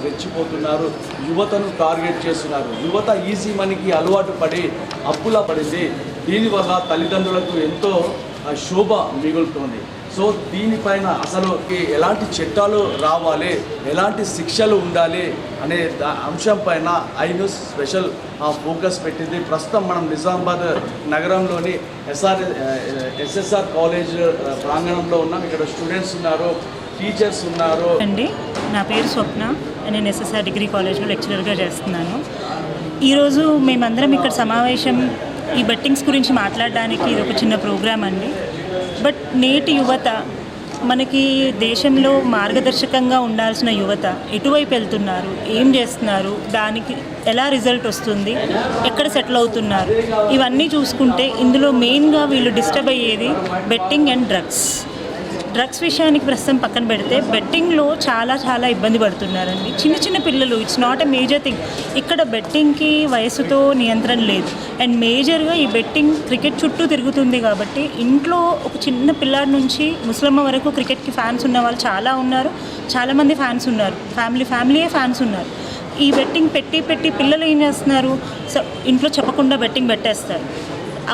రెచ్చిపోతున్నారు, యువతను టార్గెట్ చేస్తున్నారు. యువత ఈజీ మనీకి అలవాటు పడి అప్పులా పడింది. దీనివల్ల తల్లిదండ్రులకు ఎంతో శోభ మిగులుతోంది. సో దీనిపైన అసలు ఎలాంటి చట్టాలు రావాలి, ఎలాంటి శిక్షలు ఉండాలి అనే అంశం పైన ఐ న్యూస్ స్పెషల్ ఫోకస్ పెట్టింది. ప్రస్తుతం మనం నిజామాబాద్ నగరంలోని ఎస్ఎస్ఆర్ కాలేజ్ ప్రాంగణంలో ఉన్నాం. ఇక్కడ స్టూడెంట్స్ ఉన్నారు, టీచర్స్ ఉన్నారు. అండి, నా పేరు స్వప్న. నేను ఎస్ఎస్ఆర్ డిగ్రీ కాలేజ్లో లెక్చరర్గా చేస్తున్నాను. ఈరోజు మేమందరం ఇక్కడ సమావేశం ఈ బెట్టింగ్స్ గురించి మాట్లాడడానికి ఇది ఒక చిన్న ప్రోగ్రామ్ అండి. బట్ నేటి యువత, మనకి దేశంలో మార్గదర్శకంగా ఉండాల్సిన యువత ఎటువైపు వెళ్తున్నారు, ఏం చేస్తున్నారు, దానికి ఎలా రిజల్ట్ వస్తుంది, ఎక్కడ సెటిల్ అవుతున్నారు, ఇవన్నీ చూసుకుంటే ఇందులో మెయిన్గా వీళ్ళు డిస్టర్బ్ అయ్యేది బెట్టింగ్ అండ్ డ్రగ్స్ విషయానికి ప్రస్తుతం పక్కన పెడితే బెట్టింగ్లో చాలా ఇబ్బంది పడుతున్నారండి. చిన్న పిల్లలు. It's not a major thing. ఇక్కడ బెట్టింగ్కి వయసుతో నియంత్రణ లేదు. అండ్ మేజర్గా ఈ బెట్టింగ్ క్రికెట్ చుట్టూ తిరుగుతుంది కాబట్టి ఇంట్లో ఒక చిన్న పిల్లాడి నుంచి ముసలమ్మ వరకు క్రికెట్కి ఫ్యాన్స్ ఉన్న వాళ్ళు చాలా ఉన్నారు. చాలామంది ఫ్యాన్స్ ఉన్నారు. ఫ్యామిలీయే ఫ్యాన్స్ ఉన్నారు. ఈ బెట్టింగ్ పెట్టి పిల్లలు ఏం చేస్తున్నారు, సో ఇంట్లో చెప్పకుండా బెట్టింగ్ పెట్టేస్తారు.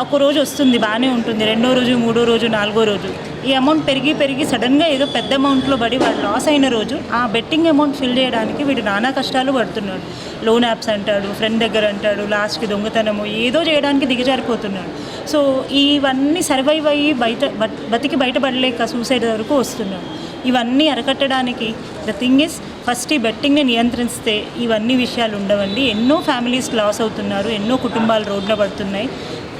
ఒక రోజు వస్తుంది, బాగానే ఉంటుంది. రెండో రోజు, మూడో రోజు, నాలుగో రోజు ఈ అమౌంట్ పెరిగి సడన్గా ఏదో పెద్ద అమౌంట్లో పడి వాడు లాస్ అయిన రోజు ఆ బెట్టింగ్ అమౌంట్ ఫిల్ చేయడానికి వీడు నానా కష్టాలు పడుతున్నాడు. లోన్ యాప్స్ అంటాడు, ఫ్రెండ్ దగ్గర అంటాడు, లాస్ట్కి దొంగతనము ఏదో చేయడానికి దిగజారిపోతున్నాడు. సో ఇవన్నీ సర్వైవ్ అయ్యి బయటపడలేక సూసైడ్ వరకు వస్తున్నాడు. ఇవన్నీ అరకట్టడానికి ద థింగ్ ఇస్ ఫస్ట్ ఈ బెట్టింగ్ని నియంత్రిస్తే ఇవన్నీ విషయాలు ఉండవండి. ఎన్నో ఫ్యామిలీస్ లాస్ అవుతున్నారు, ఎన్నో కుటుంబాలు రోడ్ల పడుతున్నాయి.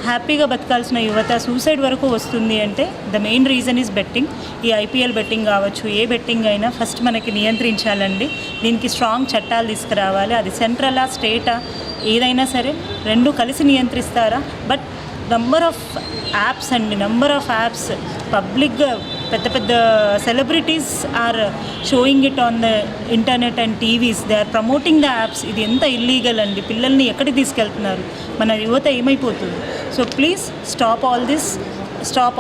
హ్యాపీగా బతకాల్సిన యువత సూసైడ్ వరకు వస్తుంది అంటే the main reason is betting. ఈ ఐపీఎల్ బెట్టింగ్ కావచ్చు, ఏ బెట్టింగ్ అయినా ఫస్ట్ మనకి నియంత్రించాలండి. దీనికి స్ట్రాంగ్ చట్టాలు తీసుకురావాలి. అది సెంట్రలా, స్టేటా, ఏదైనా సరే రెండు కలిసి నియంత్రిస్తారా. బట్ నంబర్ ఆఫ్ యాప్స్ పబ్లిక్గా పెద్ద celebrities are showing it on the internet and TVs. They are promoting the apps. ఇది ఎంత ఇల్లీగల్ అండి. పిల్లల్ని ఎక్కడికి తీసుకెళ్తున్నారు, మన యువత ఏమైపోతుంది. So please stop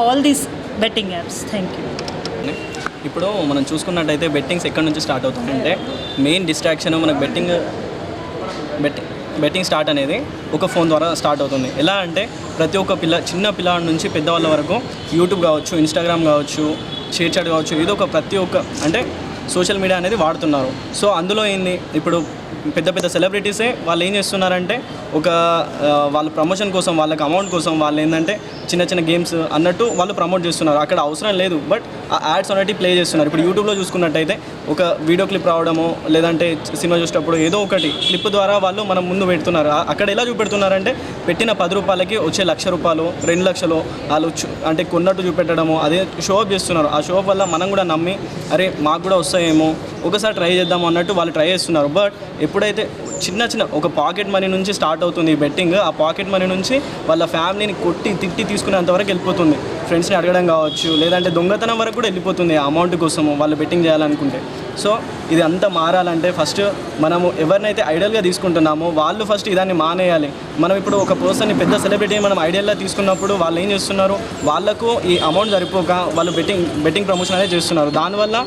all these betting apps. Thank you. ఇప్పుడు మనం చూసుకున్నట్టయితే బెట్టింగ్స్ ఎక్కడి నుంచి స్టార్ట్ అవుతుందంటే మెయిన్ డిస్ట్రాక్షన్ మనకు బెట్టింగ్ స్టార్ట్ అనేది ఒక ఫోన్ ద్వారా స్టార్ట్ అవుతుంది. ఎలా అంటే ప్రతి ఒక్క చిన్న పిల్లాడి నుంచి పెద్దవాళ్ళ వరకు యూట్యూబ్ కావచ్చు, ఇన్స్టాగ్రామ్ కావచ్చు, షేర్ చాట్ కావచ్చు, ఏదో ఒక ప్రతి ఒక్క అంటే సోషల్ మీడియా అనేది వాడుతున్నారు. సో అందులో ఏంది, ఇప్పుడు పెద్ద సెలబ్రిటీసే వాళ్ళు ఏం చేస్తున్నారంటే వాళ్ళ ప్రమోషన్ కోసం, వాళ్ళకి అమౌంట్ కోసం వాళ్ళు ఏంటంటే చిన్న గేమ్స్ అన్నట్టు వాళ్ళు ప్రమోట్ చేస్తున్నారు. అక్కడ అవసరం లేదు, బట్ ఆ యాడ్స్ అనేవి ప్లే చేస్తున్నారు. ఇప్పుడు యూట్యూబ్లో చూసుకున్నట్టయితే ఒక వీడియో క్లిప్ రావడము, లేదంటే సినిమా చూసేటప్పుడు ఏదో ఒకటి క్లిప్ ద్వారా వాళ్ళు మనం ముందు పెడుతున్నారు. అక్కడ ఎలా చూపెడుతున్నారంటే పెట్టిన 10 రూపాయలకి వచ్చే 1,00,000 రూపాయలు, 2 లక్షలు వాళ్ళు అంటే కొన్నట్టు చూపెట్టడము, అదే షో అప్ చేస్తున్నారు. ఆ షో అప్ వల్ల మనం కూడా నమ్మి అరే మాకు కూడా వస్తాయేమో, ఒకసారి ట్రై చేద్దాము అన్నట్టు వాళ్ళు ట్రై చేస్తున్నారు. బట్ ఎప్పుడైతే చిన్న ఒక పాకెట్ మనీ నుంచి స్టార్ట్ అవుతుంది ఈ బెట్టింగ్, ఆ పాకెట్ మనీ నుంచి వాళ్ళ ఫ్యామిలీని కొట్టి తిట్టి తీసుకునేంతవరకు వెళ్ళిపోతుంది. ఫ్రెండ్స్ని అడగడం కావచ్చు, లేదంటే దొంగతనం వరకు కూడా వెళ్ళిపోతుంది ఆ అమౌంట్ కోసము వాళ్ళు బెట్టింగ్ చేయాలనుకుంటే. సో ఇది అంతా మారాలంటే ఫస్ట్ మనము ఎవరినైతే ఐడియల్గా తీసుకుంటున్నామో వాళ్ళు ఫస్ట్ ఇదాన్ని మానేయాలి. మనం ఇప్పుడు ఒక పర్సన్ని పెద్ద సెలబ్రిటీని మనం ఐడియల్గా తీసుకున్నప్పుడు వాళ్ళు ఏం చేస్తున్నారు, వాళ్ళకు ఈ అమౌంట్ సరిపోక వాళ్ళు బెట్టింగ్ ప్రమోషన్ అనేది చేస్తున్నారు. దానివల్ల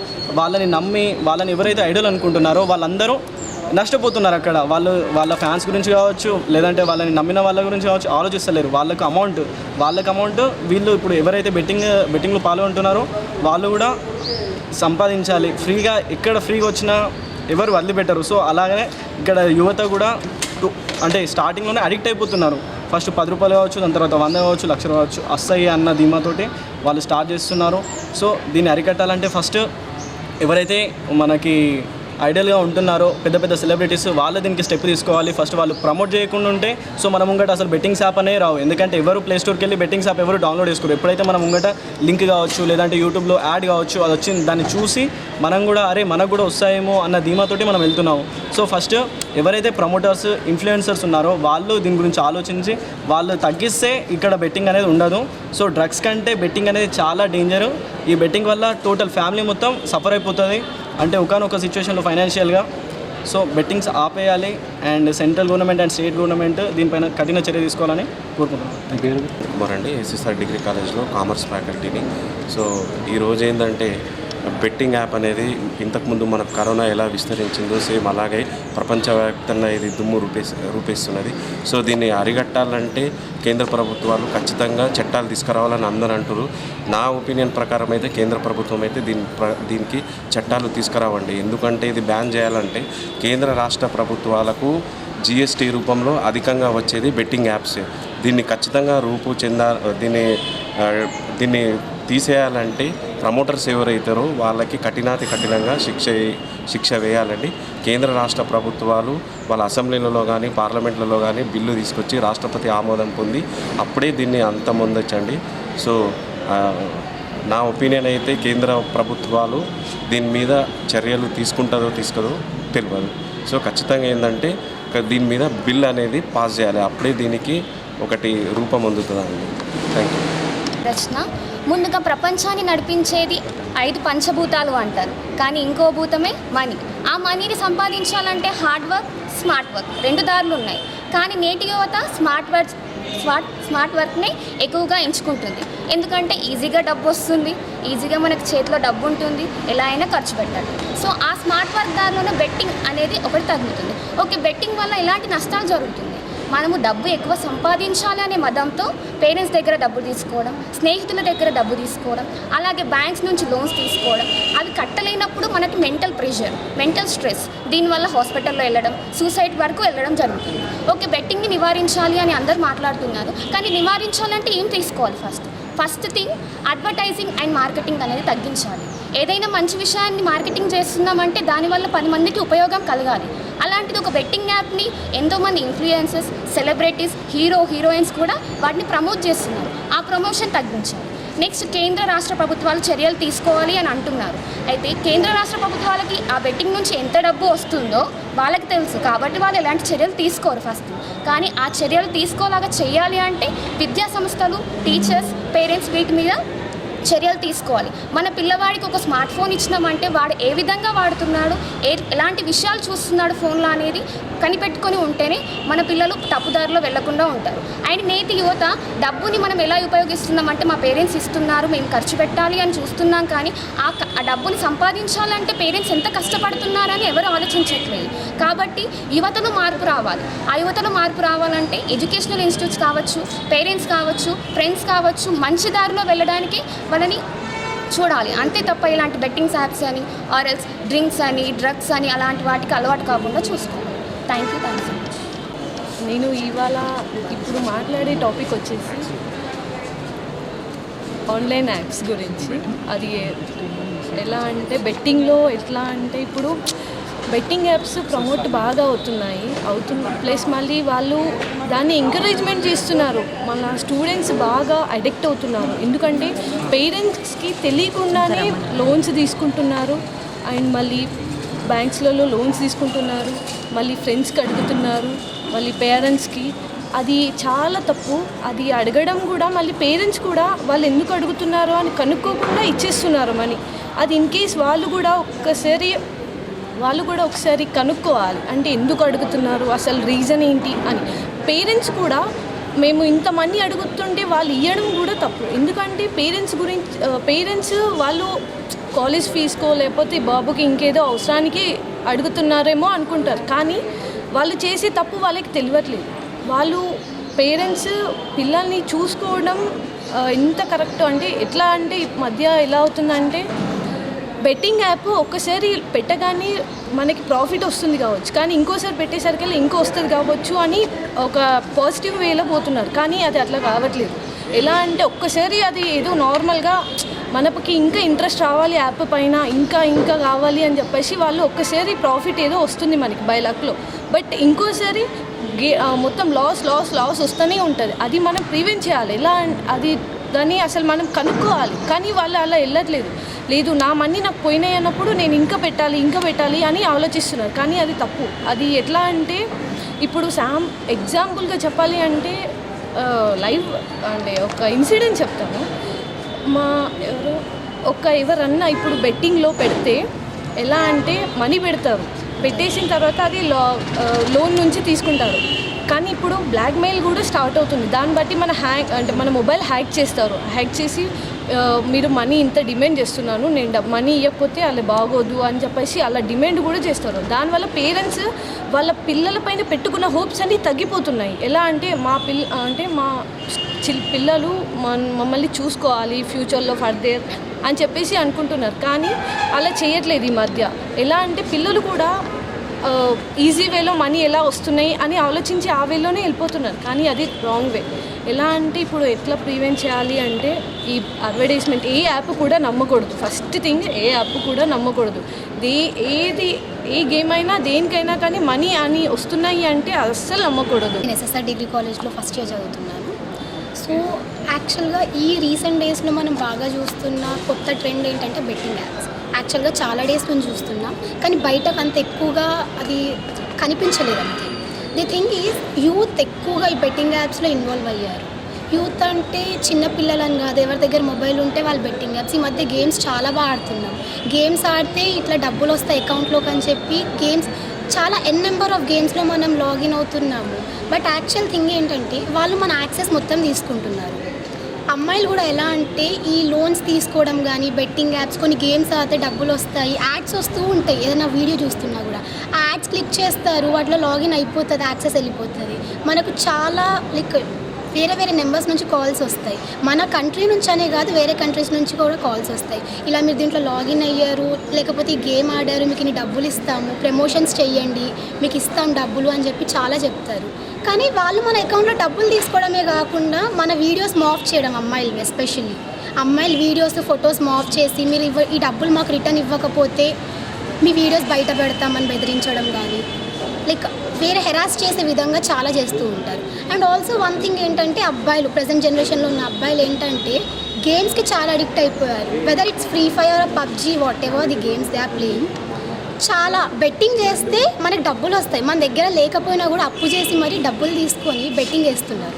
వాళ్ళని నమ్మి వాళ్ళని ఎవరైతే ఐడియల్ అనుకుంటున్నారో వాళ్ళందరూ నష్టపోతున్నారు. అక్కడ వాళ్ళ ఫ్యాన్స్ గురించి కావచ్చు, లేదంటే వాళ్ళని నమ్మిన వాళ్ళ గురించి కావచ్చు ఆలోచిస్తలేరు. వాళ్ళకి అమౌంట్ వీళ్ళు ఇప్పుడు ఎవరైతే బెట్టింగ్లో పాల్గొంటున్నారో వాళ్ళు కూడా సంపాదించాలి. ఫ్రీగా వచ్చినా ఎవరు వదిలిపెట్టరు. సో అలాగనే ఇక్కడ యువత కూడా అంటే స్టార్టింగ్లోనే అడిక్ట్ అయిపోతున్నారు. ఫస్ట్ 10 రూపాయలు కావచ్చు, దాని తర్వాత 100 కావచ్చు, 1,00,000 కావచ్చు వస్తాయి అన్న ధీమాతోటి వాళ్ళు స్టార్ట్ చేస్తున్నారు. సో దీన్ని అరికట్టాలంటే ఫస్ట్ ఎవరైతే మనకి ఐడియల్గా ఉంటున్నారో పెద్ద సెలబ్రిటీస్ వాళ్ళు దీనికి స్టెప్ తీసుకోవాలి. ఫస్ట్ వాళ్ళు ప్రమోట్ చేయకుండా ఉంటే సో మన ముంగట అసలు బెట్టింగ్స్ యాప్ అనే రావు. ఎందుకంటే ఎవరు ప్లే స్టోర్కి వెళ్ళి బెట్టింగ్స్ యాప్ ఎవరు డౌన్లోడ్ చేసుకోరు. ఎప్పుడైతే మనం ముంగట లింక్ కావచ్చు, లేదంటే యూట్యూబ్లో యాడ్ కావచ్చు, అది వచ్చింది దాన్ని చూసి మనం కూడా అరే మనకు కూడా వస్తాయేమో అన్న ధీమాతోటి మనం వెళ్తున్నాము. సో ఫస్ట్ ఎవరైతే ప్రమోటర్స్, ఇన్ఫ్లుయెన్సర్స్ ఉన్నారో వాళ్ళు దీని గురించి ఆలోచించి వాళ్ళు తగ్గిస్తే ఇక్కడ బెట్టింగ్ అనేది ఉండదు. సో డ్రగ్స్ కంటే బెట్టింగ్ అనేది చాలా డేంజర్. ఈ బెట్టింగ్ వల్ల టోటల్ ఫ్యామిలీ మొత్తం సఫర్ అయిపోతుంది. అంటే ఒకనొక సిచ్యువేషన్లో ఫైనాన్షియల్గా. సో బెట్టింగ్స్ ఆపేయాలి and central government and state government దీనిపైన కఠిన చర్య తీసుకోవాలని కోరుకుంటున్నాను. కుమార్ అండి, ఎస్ఎస్ఆర్ డిగ్రీ కాలేజ్లో కామర్స్ ఫ్యాకల్టీని. సో ఈరోజు ఏంటంటే బెట్టింగ్ యాప్ అనేది ఇంతకుముందు మనకు కరోనా ఎలా విస్తరించిందో సేమ్ అలాగే ప్రపంచవ్యాప్తంగా ఇది దుమ్ము రూపేస్తున్నది. సో దీన్ని అరికట్టాలంటే కేంద్ర ప్రభుత్వాలు ఖచ్చితంగా చట్టాలు తీసుకురావాలని అందరూ అంటారు. నా ఒపీనియన్ ప్రకారం అయితే కేంద్ర ప్రభుత్వం అయితే దీనికి చట్టాలు తీసుకురావండి. ఎందుకంటే ఇది బ్యాన్ చేయాలంటే కేంద్ర రాష్ట్ర ప్రభుత్వాలకు జిఎస్టీ రూపంలో అధికంగా వచ్చేది బెట్టింగ్ యాప్సే. దీన్ని ఖచ్చితంగా దీన్ని తీసేయాలంటే ప్రమోటర్స్ ఎవరైతారో వాళ్ళకి కఠినంగా శిక్ష వేయాలండి. కేంద్ర రాష్ట్ర ప్రభుత్వాలు వాళ్ళ అసెంబ్లీలలో కానీ పార్లమెంట్లలో కానీ బిల్లు తీసుకొచ్చి రాష్ట్రపతి ఆమోదం పొంది అప్పుడే దీన్ని అంతమొందొచ్చండి. సో నా ఒపీనియన్ అయితే కేంద్ర ప్రభుత్వాలు దీని మీద చర్యలు తీసుకుంటుందో తీసుకోదో తెలియదు. సో ఖచ్చితంగా ఏంటంటే దీని మీద బిల్ అనేది పాస్ చేయాలి. అప్పుడే దీనికి ఒకటి రూపం అందుతుందండి. Thank you. రచన ముందుగా ప్రపంచాన్ని నడిపించేది 5 పంచభూతాలు అంటారు, కానీ ఇంకో భూతమే మనీ. ఆ మనీని సంపాదించాలంటే హార్డ్ వర్క్, స్మార్ట్ వర్క్ 2 దారులు ఉన్నాయి. కానీ నేటి యువత స్మార్ట్ వర్క్నే ఎక్కువగా ఎంచుకుంటుంది. ఎందుకంటే ఈజీగా డబ్బు వస్తుంది, ఈజీగా మనకు చేతిలో డబ్బు ఉంటుంది, ఎలా అయినా ఖర్చు పెట్టాలి. సో ఆ స్మార్ట్ వర్క్ దారిలోనే బెట్టింగ్ అనేది ఒకటి తగ్గుతుంది. ఓకే, బెట్టింగ్ వల్ల ఎలాంటి నష్టాలు జరుగుతుంది? మనము డబ్బు ఎక్కువ సంపాదించాలి అనే మదంతో పేరెంట్స్ దగ్గర డబ్బు తీసుకోవడం, స్నేహితుల దగ్గర డబ్బు తీసుకోవడం, అలాగే బ్యాంక్స్ నుంచి లోన్స్ తీసుకోవడం, అవి కట్టలేనప్పుడు మనకి మెంటల్ ప్రెషర్, మెంటల్ స్ట్రెస్, దీనివల్ల హాస్పిటల్లో వెళ్ళడం, సూసైడ్ వరకు వెళ్ళడం జరుగుతుంది. ఓకే, బెట్టింగ్ని నివారించాలి అని అందరూ మాట్లాడుతున్నారు, కానీ నివారించాలంటే ఏం తీసుకోవాలి? First thing advertising and marketing అనేది తగ్గించాలి. ఏదైనా మంచి విషయాన్ని మార్కెటింగ్ చేస్తున్నామంటే దానివల్ల 10 మందికి ఉపయోగం కలగాలి. అలాంటిది ఒక బెట్టింగ్ యాప్ని ఎంతోమంది ఇన్ఫ్లుయెన్సర్స్, సెలబ్రిటీస్, హీరోయిన్స్ కూడా వాటిని ప్రమోట్ చేస్తున్నారు. ఆ ప్రమోషన్ తగ్గించాలి. నెక్స్ట్, కేంద్ర రాష్ట్ర ప్రభుత్వాలు చర్యలు తీసుకోవాలి అని అంటున్నారు. అయితే కేంద్ర రాష్ట్ర ప్రభుత్వాలకి ఆ బెట్టింగ్ నుంచి ఎంత డబ్బు వస్తుందో వాళ్ళకి తెలుసు, కాబట్టి వాళ్ళు ఎలాంటి చర్యలు తీసుకోరు ఫస్ట్. కానీ ఆ చర్యలు తీసుకోలాగా చేయాలి అంటే విద్యా సంస్థలు, టీచర్స్, పేరెంట్స్ వీటి మీద చర్యలు తీసుకోవాలి. మన పిల్లవాడికి ఒక స్మార్ట్ ఫోన్ ఇచ్చినామంటే వాడు ఏ విధంగా వాడుతున్నాడు, ఎలాంటి విషయాలు చూస్తున్నాడు ఫోన్లో అనేది కనిపెట్టుకొని ఉంటేనే మన పిల్లలు తప్పుదారిలో వెళ్లకుండా ఉంటారు. అండ్ నేటి యువత డబ్బుని మనం ఎలా ఉపయోగిస్తున్నామంటే మా పేరెంట్స్ ఇస్తున్నారు, మేము ఖర్చు పెట్టాలి అని చూస్తున్నాం, కానీ ఆ డబ్బుని సంపాదించాలంటే పేరెంట్స్ ఎంత కష్టపడుతున్నారని ఎవరు ఆలోచించట్లేదు. కాబట్టి యువతలో మార్పు రావాలి. ఆ యువతలో మార్పు రావాలంటే ఎడ్యుకేషనల్ ఇన్స్టిట్యూట్స్ కావచ్చు, పేరెంట్స్ కావచ్చు, ఫ్రెండ్స్ కావచ్చు, మంచి దారిలో వెళ్ళడానికి వాళ్ళని చూడాలి. అంతే తప్ప ఇలాంటి బెట్టింగ్స్ యాప్స్ అని ఆర్ఎల్స్ డ్రింక్స్ అని డ్రగ్స్ అని అలాంటి వాటికి అలవాటు కాకుండా చూసుకోవాలి. Thank you so much. నేను ఇప్పుడు మాట్లాడే టాపిక్ వచ్చేసి ఆన్లైన్ యాప్స్ గురించి. అది ఎలా అంటే బెట్టింగ్లో ఎట్లా అంటే ఇప్పుడు బెట్టింగ్ యాప్స్ ప్రమోట్ బాగా ప్లస్ మళ్ళీ వాళ్ళు దాన్ని ఎంకరేజ్మెంట్ చేస్తున్నారు. మన స్టూడెంట్స్ బాగా అడిక్ట్ అవుతున్నారు. ఎందుకంటే పేరెంట్స్కి తెలియకుండానే లోన్స్ తీసుకుంటున్నారు, అండ్ మళ్ళీ బ్యాంక్స్లలో లోన్స్ తీసుకుంటున్నారు, మళ్ళీ ఫ్రెండ్స్కి అడుగుతున్నారు, మళ్ళీ పేరెంట్స్కి. అది చాలా తప్పు. అది అడగడం కూడా మళ్ళీ పేరెంట్స్ కూడా వాళ్ళు ఎందుకు అడుగుతున్నారో అని కనుక్కోకుండా ఇచ్చేస్తున్నారు మనీ. అది ఇన్ కేస్ వాళ్ళు కూడా ఒకసారి కనుక్కోవాలి, అంటే ఎందుకు అడుగుతున్నారు, అసలు రీజన్ ఏంటి అని. పేరెంట్స్ కూడా మేము ఇంత మనీ అడుగుతుంటే వాళ్ళు ఇవ్వడం కూడా తప్పు. ఎందుకంటే పేరెంట్స్ వాళ్ళు కాలేజ్ ఫీజుకో లేకపోతే బాబుకి ఇంకేదో అవసరానికి అడుగుతున్నారేమో అనుకుంటారు, కానీ వాళ్ళు చేసే తప్పు వాళ్ళకి తెలియట్లేదు. పేరెంట్స్ పిల్లల్ని చూసుకోవడం ఎంత కరెక్ట్ అంటే ఎట్లా అంటే ఈ మధ్య ఎలా అవుతుందంటే బెట్టింగ్ యాప్ ఒక్కసారి పెట్టగానే మనకి ప్రాఫిట్ వస్తుంది కావచ్చు, కానీ ఇంకోసారి పెట్టేసరికి ఇంకో వస్తుంది కావచ్చు అని ఒక పాజిటివ్ వేలో పోతున్నారు, కానీ అది అట్లా కావట్లేదు. ఎలా అంటే ఒక్కసారి అది ఏదో నార్మల్గా మనకి ఇంకా ఇంట్రెస్ట్ రావాలి యాప్ పైన, ఇంకా కావాలి అని చెప్పేసి వాళ్ళు ఒక్కసారి ప్రాఫిట్ ఏదో వస్తుంది మనకి బై లక్లో, బట్ ఇంకోసారి మొత్తం లాస్ వస్తూనే ఉంటుంది. అది మనం ప్రివెంట్ చేయాలి. ఎలా దాన్ని అసలు మనం కనుక్కోవాలి, కానీ వాళ్ళు అలా వెళ్ళట్లేదు. లేదు నా మనీ నాకు పోయినాయి అన్నప్పుడు నేను ఇంకా పెట్టాలి అని ఆలోచిస్తున్నారు, కానీ అది తప్పు. అది ఎట్లా అంటే ఇప్పుడు ఎగ్జాంపుల్గా చెప్పాలి అంటే లైవ్ అంటే ఒక ఇన్సిడెంట్ చెప్తాను. ఎవరన్నా ఇప్పుడు బెట్టింగ్లో పెడితే ఎలా అంటే మనీ పెడతారు, పెట్టేసిన తర్వాత అది లోన్ నుంచి తీసుకుంటారు, కానీ ఇప్పుడు బ్లాక్మెయిల్ కూడా స్టార్ట్ అవుతుంది. దాన్ని బట్టి మన మొబైల్ హ్యాక్ చేస్తారు. హ్యాక్ చేసి మీరు మనీ ఇంత డిమాండ్ చేస్తున్నాను, నేను మనీ ఇవ్వకపోతే అలా బాగోదు అని చెప్పేసి అలా డిమాండ్ కూడా చేస్తారు. దానివల్ల పేరెంట్స్ వాళ్ళ పిల్లలపైన పెట్టుకున్న హోప్స్ అన్నీ తగ్గిపోతున్నాయి. ఎలా అంటే మా పిల్లలు మమ్మల్ని చూసుకోవాలి ఫ్యూచర్లో ఫర్దర్ అని చెప్పేసి అనుకుంటున్నారు. కానీ అలా చేయట్లేదు ఈ మధ్య. ఎలా అంటే పిల్లలు కూడా ఈజీ వేలో మనీ ఎలా వస్తున్నాయి అని ఆలోచించి ఆ వేలోనే వెళ్ళిపోతున్నారు. కానీ అది రాంగ్ వే. ఎలా అంటే ఇప్పుడు ఎట్లా ప్రివెంట్ చేయాలి అంటే ఈ అడ్వర్టైజ్మెంట్ ఏ యాప్ కూడా నమ్మకూడదు. ఫస్ట్ థింగ్ ఏ యాప్ కూడా నమ్మకూడదు. ఏ గేమ్ అయినా దేనికైనా కానీ మనీ అని వస్తున్నాయి అంటే అస్సలు నమ్మకూడదు. నేను ఎస్ఎస్ఆర్ డిగ్రీ కాలేజ్లో ఫస్ట్ ఇయర్ చదువుతున్నాను. సో యాక్చువల్గా ఈ రీసెంట్ డేస్లో మనం బాగా చూస్తున్న కొత్త ట్రెండ్ ఏంటంటే బెట్టింగ్ యాప్స్. యాక్చువల్గా చాలా డేస్ నుంచి చూస్తున్నాం, కానీ బయటకు అంత ఎక్కువగా అది కనిపించలేదు అంతే. ది థింగ్ ఈజ్ యూత్ ఎక్కువగా ఈ బెట్టింగ్ యాప్స్లో ఇన్వాల్వ్ అయ్యారు. యూత్ అంటే చిన్నపిల్లలని కాదు, ఎవరి దగ్గర మొబైల్ ఉంటే వాళ్ళు బెట్టింగ్ యాప్స్. ఈ మధ్య గేమ్స్ చాలా బాగా ఆడుతున్నాం. గేమ్స్ ఆడితే ఇట్లా డబ్బులు వస్తాయి అకౌంట్లోకి అని చెప్పి గేమ్స్ చాలా నెంబర్ ఆఫ్ గేమ్స్లో మనం లాగిన్ అవుతున్నాము. బట్ యాక్చువల్ థింగ్ ఏంటంటే వాళ్ళు మన యాక్సెస్ మొత్తం తీసుకుంటున్నారు. అమ్మాయిలు కూడా ఎలా అంటే ఈ లోన్స్ తీసుకోవడం కానీ బెట్టింగ్ యాప్స్, కొన్ని గేమ్స్ ఆడితే డబ్బులు వస్తాయి, యాడ్స్ వస్తూ ఉంటాయి. ఏదైనా వీడియో చూస్తున్నా కూడా ఆ యాడ్స్ క్లిక్ చేస్తారు, వాటిలో లాగిన్ అయిపోతుంది, యాక్సెస్ వెళ్ళిపోతుంది. మనకు చాలా వేరే నెంబర్స్ నుంచి కాల్స్ వస్తాయి. మన కంట్రీ నుంచి అనే కాదు, వేరే కంట్రీస్ నుంచి కూడా కాల్స్ వస్తాయి. ఇలా మీరు దీంట్లో లాగిన్ అయ్యారు, లేకపోతే ఈ గేమ్ ఆడారు, మీకు ఇన్ని డబ్బులు ఇస్తాము, ప్రమోషన్స్ చెయ్యండి, మీకు ఇస్తాం డబ్బులు అని చెప్పి చాలా చెప్తారు. కానీ వాళ్ళు మన అకౌంట్లో డబ్బులు తీసుకోవడమే కాకుండా మన వీడియోస్ మాఫ్ చేయడం, అమ్మాయిలు ఎస్పెషల్లీ అమ్మాయిలు వీడియోస్ ఫొటోస్ మాఫ్ చేసి మీరు ఈ డబ్బులు మాకు రిటర్న్ ఇవ్వకపోతే మీ వీడియోస్ బయట పెడతామని బెదిరించడం కానీ వేరే హెరాస్ చేసే విధంగా చాలా చేస్తూ ఉంటారు. అండ్ ఆల్సో వన్ థింగ్ ఏంటంటే అబ్బాయిలు, ప్రజెంట్ జనరేషన్లో ఉన్న అబ్బాయిలు ఏంటంటే గేమ్స్కి చాలా అడిక్ట్ అయిపోయారు. Whether it's Free Fire or PUBG, whatever the games they are playing. చాలా బెట్టింగ్ చేస్తే మనకు డబ్బులు వస్తాయి, మన దగ్గర లేకపోయినా కూడా అప్పు చేసి మరీ డబ్బులు తీసుకొని బెట్టింగ్ వేస్తున్నారు.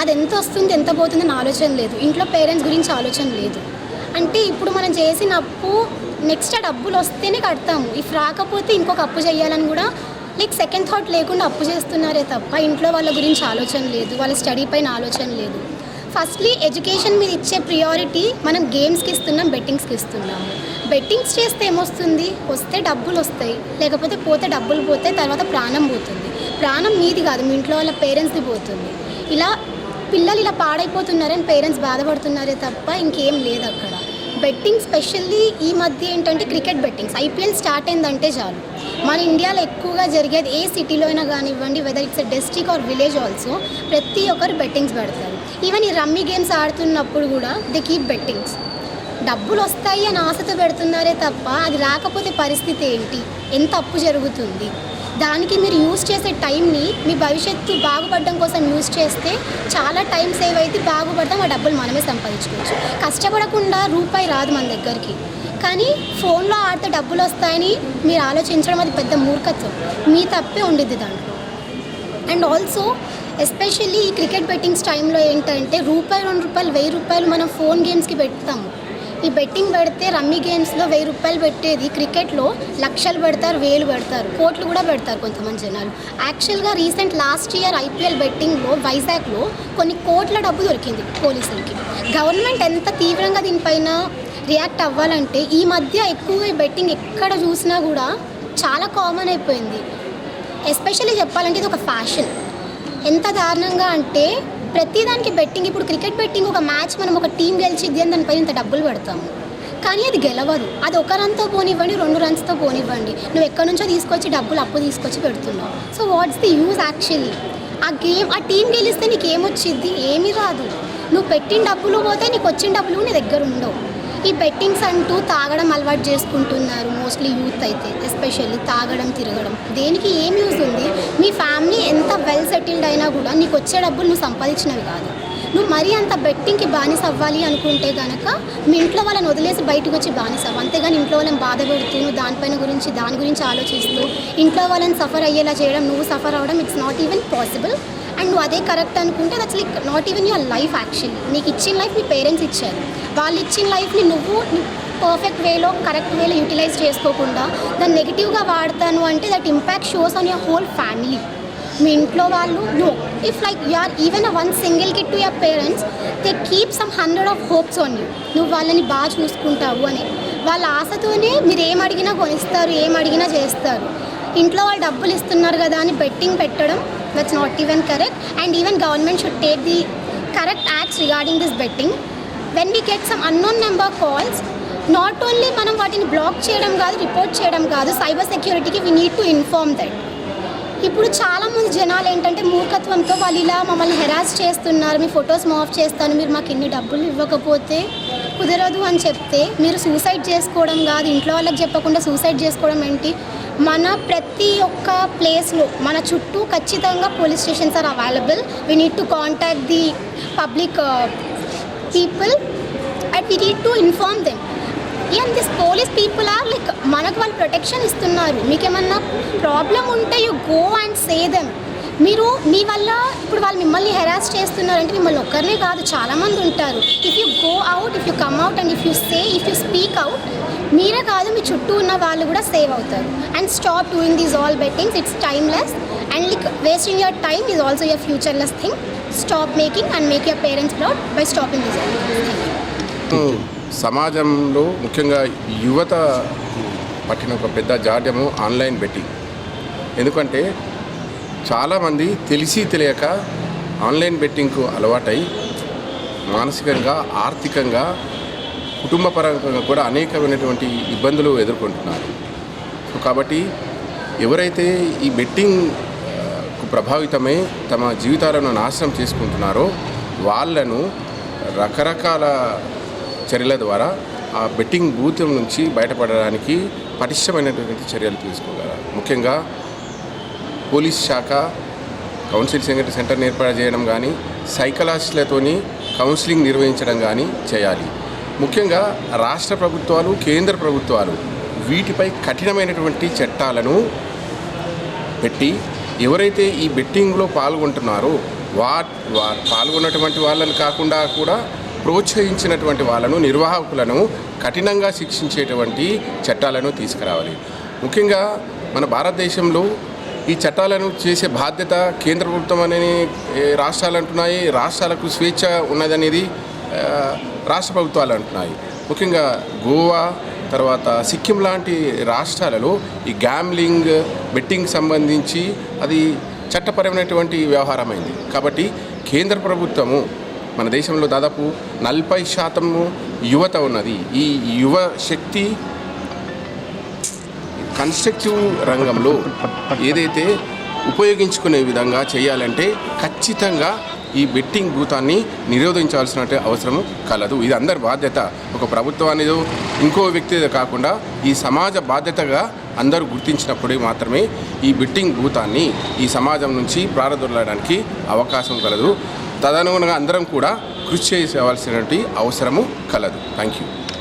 అది ఎంత వస్తుంది ఎంత పోతుందని ఆలోచన లేదు, ఇంట్లో పేరెంట్స్ గురించి ఆలోచన లేదు. అంటే ఇప్పుడు మనం చేసిన అప్పు నెక్స్ట్ ఆ డబ్బులు వస్తేనే కడతాము, ఇఫ్ రాకపోతే ఇంకొక అప్పు చేయాలని కూడా సెకండ్ థాట్ లేకుండా అప్పు చేస్తున్నారే తప్ప ఇంట్లో వాళ్ళ గురించి ఆలోచన లేదు, వాళ్ళ స్టడీ పైన ఆలోచన లేదు. ఫస్ట్లీ ఎడ్యుకేషన్ మీద ఇచ్చే ప్రియారిటీ మనం గేమ్స్కి ఇస్తున్నాం, బెట్టింగ్స్కి ఇస్తున్నాము. బెట్టింగ్స్ చేస్తే ఏమొస్తుంది, వస్తే డబ్బులు వస్తాయి, లేకపోతే పోతే డబ్బులు పోతాయి, తర్వాత ప్రాణం పోతుంది. ప్రాణం మీది కాదు, మీ ఇంట్లో వాళ్ళ పేరెంట్స్ది పోతుంది. ఇలా పిల్లలు ఇలా పాడైపోతున్నారని పేరెంట్స్ బాధపడుతున్నారే తప్ప ఇంకేం లేదు అక్కడ. బెట్టింగ్ స్పెషల్లీ ఈ మధ్య ఏంటంటే క్రికెట్ బెట్టింగ్స్, ఐపీఎల్ స్టార్ట్ అయిందంటే చాలు మన ఇండియాలో ఎక్కువగా జరిగేది, ఏ సిటీలో అయినా కానివ్వండి, whether it's district or village also, ప్రతి ఒక్కరు బెట్టింగ్స్ పెడతారు. ఈవెన్ ఈ రమ్మీ గేమ్స్ ఆడుతున్నప్పుడు కూడా దే కీప్ బెట్టింగ్స్. డబ్బులు వస్తాయి అని ఆశతో పెడుతున్నారే తప్ప అది రాకపోతే పరిస్థితి ఏంటి, ఎంత అప్పు జరుగుతుంది. దానికి మీరు యూజ్ చేసే టైంని మీ భవిష్యత్తు బాగుపడడం కోసం యూజ్ చేస్తే చాలా టైం సేవ్ అయితే బాగుపడతాం, ఆ డబ్బులు మనమే సంపాదించుకోవచ్చు. కష్టపడకుండా రూపాయి రాదు మన దగ్గరికి. కానీ ఫోన్లో ఆడితే డబ్బులు వస్తాయని మీరు ఆలోచించడం అది పెద్ద మూర్ఖత్వం, మీ తప్పే ఉండిద్ది దాంట్లో. అండ్ ఆల్సో ఎస్పెషల్లీ ఈ క్రికెట్ బెట్టింగ్స్ టైంలో ఏంటంటే రూపాయి, 2 రూపాయలు, 1000 రూపాయలు మనం ఫోన్ గేమ్స్కి పెడతాము. ఈ బెట్టింగ్ పెడితే రమ్మీ గేమ్స్లో 1000 రూపాయలు పెట్టేది క్రికెట్లో లక్షలు పెడతారు, 1000 పెడతారు, కోట్లు కూడా పెడతారు కొంతమంది జనాలు. యాక్చువల్గా రీసెంట్ లాస్ట్ ఇయర్ ఐపీఎల్ బెట్టింగ్లో వైజాగ్లో కొన్ని కోట్ల డబ్బు దొరికింది పోలీసులకి. గవర్నమెంట్ ఎంత తీవ్రంగా దీనిపైన రియాక్ట్ అవ్వాలంటే ఈ మధ్య ఎక్కువగా ఈ బెట్టింగ్ ఎక్కడ చూసినా కూడా చాలా కామన్ అయిపోయింది. ఎస్పెషల్లీ చెప్పాలంటే ఇది ఒక ఫ్యాషన్. ఎంత దారుణంగా అంటే ప్రతిదానికి బెట్టింగ్. ఇప్పుడు క్రికెట్ బెట్టింగ్, ఒక మ్యాచ్ మనం ఒక టీం గెలిచిద్ది అని దానిపైన ఇంత డబ్బులు పెడతాము, కానీ అది గెలవదు. అది 1 రన్తో పోనివ్వండి, 2 రన్స్తో పోనివ్వండి, నువ్వు ఎక్కడి నుంచో తీసుకొచ్చి డబ్బులు అప్పు తీసుకొచ్చి పెడుతున్నావు. So what's the use actually? ఆ టీం గెలిస్తే నీకు ఏమొచ్చిద్ది? ఏమీ రాదు. నువ్వు పెట్టిన డబ్బులు పోతే నీకు వచ్చిన డబ్బులు నీ దగ్గర ఉండవు. ఈ బెట్టింగ్స్ అంటూ తాగడం అలవాటు చేసుకుంటున్నారు మోస్ట్లీ యూత్ అయితే, ఎస్పెషల్లీ తాగడం, తిరగడం. దేనికి ఏం యూజ్ ఉంది? మీ ఫ్యామిలీ ఎంత వెల్ సెటిల్డ్ అయినా కూడా నీకు వచ్చే డబ్బులు నువ్వు సంపాదించినవి కాదు. నువ్వు మరీ అంత బెట్టింగ్కి బానిస అవ్వాలి అనుకుంటే కనుక మీ ఇంట్లో వాళ్ళని వదిలేసి బయటకు వచ్చి బానిస అవ్వు. అంతేగాని ఇంట్లో వాళ్ళని బాధ పెడుతూ నువ్వు దాని గురించి ఆలోచిస్తూ ఇంట్లో వాళ్ళని సఫర్ అయ్యేలా చేయడం, నువ్వు సఫర్ అవ్వడం, it's not even possible. And నువ్వు అదే కరెక్ట్ అనుకుంటే that's not even your life actually. నీకు ఇచ్చిన లైఫ్ మీ పేరెంట్స్ ఇచ్చారు, వాళ్ళు ఇచ్చిన లైఫ్ని నువ్వు పర్ఫెక్ట్ వేలో, కరెక్ట్ వేలో యూటిలైజ్ చేసుకోకుండా దాన్ని నెగిటివ్గా వాడతాను అంటే that impact shows on your whole family. మీ ఇంట్లో వాళ్ళు if like you are even one single kid to your parents, they keep some 100 of hopes on you. నువ్వు వాళ్ళని బాగా చూసుకుంటావు అని వాళ్ళ ఆశతోనే మీరు ఏం అడిగినా కొనిస్తారు, ఏం అడిగినా చేస్తారు. ఇంట్లో వాళ్ళు డబ్బులు ఇస్తున్నారు కదా అని బెట్టింగ్ పెట్టడం, that's not even correct. And even government should take the correct acts regarding this betting. When we get some unknown number calls, not only మనం వాటిని బ్లాక్ చేయడం కాదు, రిపోర్ట్ చేయడం కాదు, సైబర్ సెక్యూరిటీకి we need to inform that. ఇప్పుడు చాలామంది జనాలు ఏంటంటే మూర్ఖత్వంతో వాళ్ళు ఇలా మమ్మల్ని హెరాస్ చేస్తున్నారు, మీ ఫొటోస్ మాఫ్ చేస్తాను, మీరు మాకు ఇన్ని డబ్బులు ఇవ్వకపోతే కుదరదు అని చెప్తే మీరు సూసైడ్ చేసుకోవడం కాదు, ఇంట్లో వాళ్ళకి చెప్పకుండా సూసైడ్ చేసుకోవడం ఏంటి? మన ప్రతి ఒక్క ప్లేస్లో మన చుట్టూ ఖచ్చితంగా police stations are available. We need to contact the public people and we need to inform them. And this police people are like మనకు వాళ్ళు ప్రొటెక్షన్ ఇస్తున్నారు. మీకు ఏమన్నా ప్రాబ్లం ఉంటే you go and say them. మీరు మీ వల్ల ఇప్పుడు వాళ్ళు మిమ్మల్ని హెరాస్ చేస్తున్నారంటే మిమ్మల్ని ఒక్కరినే కాదు, చాలామంది ఉంటారు. If you go out, if you come out and if you say, if you speak out, మీరే కాదు మీ చుట్టూ ఉన్న వాళ్ళు కూడా సేవ్ అవుతారు. And stop doing these all bettings. It's timeless and like wasting your time is also your futureless thing. Stop making and make your parents proud by stopping these all. సమాజంలో ముఖ్యంగా యువత పట్టిన ఒక పెద్ద జాడ్యము ఆన్లైన్ బెట్టింగ్. ఎందుకంటే చాలామంది తెలిసి తెలియక ఆన్లైన్ బెట్టింగ్కు అలవాటై మానసికంగా, ఆర్థికంగా, కుటుంబపరంగా కూడా అనేకమైనటువంటి ఇబ్బందులు ఎదుర్కొంటున్నారు. సో కాబట్టి ఎవరైతే ఈ బెట్టింగ్కు ప్రభావితమై తమ జీవితాలను నాశనం చేసుకుంటున్నారో వాళ్ళను రకరకాల చర్యల ద్వారా ఆ బెట్టింగ్ భూతం నుంచి బయటపడడానికి పటిష్టమైనటువంటి చర్యలు తీసుకోగలరు. ముఖ్యంగా పోలీస్ శాఖ కౌన్సిలింగ్ సెంటర్ని ఏర్పాటు చేయడం కానీ, సైకాలజిస్టులతోని కౌన్సిలింగ్ నిర్వహించడం కానీ చేయాలి. ముఖ్యంగా రాష్ట్ర ప్రభుత్వాలు, కేంద్ర ప్రభుత్వాలు వీటిపై కఠినమైనటువంటి చట్టాలను పెట్టి ఎవరైతే ఈ బెట్టింగ్లో పాల్గొంటున్నారో పాల్గొన్నటువంటి వాళ్ళని కాకుండా కూడా ప్రోత్సహించినటువంటి వాళ్ళను, నిర్వాహకులను కఠినంగా శిక్షించేటువంటి చట్టాలను తీసుకురావాలి. ముఖ్యంగా మన భారతదేశంలో ఈ చట్టాలను చేసే బాధ్యత కేంద్ర ప్రభుత్వం అని రాష్ట్రాలు అంటున్నాయి, రాష్ట్రాలకు స్వేచ్ఛ ఉన్నదనేది రాష్ట్ర ప్రభుత్వాలు అంటున్నాయి. ముఖ్యంగా గోవా, తర్వాత సిక్కిం లాంటి రాష్ట్రాలలో ఈ గ్యామ్లింగ్, బెట్టింగ్ సంబంధించి అది చట్టపరమైనటువంటి వ్యవహారమైంది. కాబట్టి కేంద్ర ప్రభుత్వము మన దేశంలో దాదాపు 40% యువత ఉన్నది. ఈ యువ శక్తి కన్స్ట్రక్టివ్ రంగంలో ఏదైతే ఉపయోగించుకునే విధంగా చేయాలంటే ఖచ్చితంగా ఈ బెట్టింగ్ భూతాన్ని నిరోధించాల్సిన అవసరం కలదు. ఇది అందరి బాధ్యత. ఒక ప్రభుత్వానిదో ఇంకో వ్యక్తిదో కాకుండా ఈ సమాజ బాధ్యతగా అందరూ గుర్తించినప్పుడే మాత్రమే ఈ బెట్టింగ్ భూతాన్ని ఈ సమాజం నుంచి ప్రారదొరలడానికి అవకాశం కలదు. తదనుగుణంగా అందరం కూడా కృషి చేయవలసినటువంటి అవసరము కలదు. Thank you.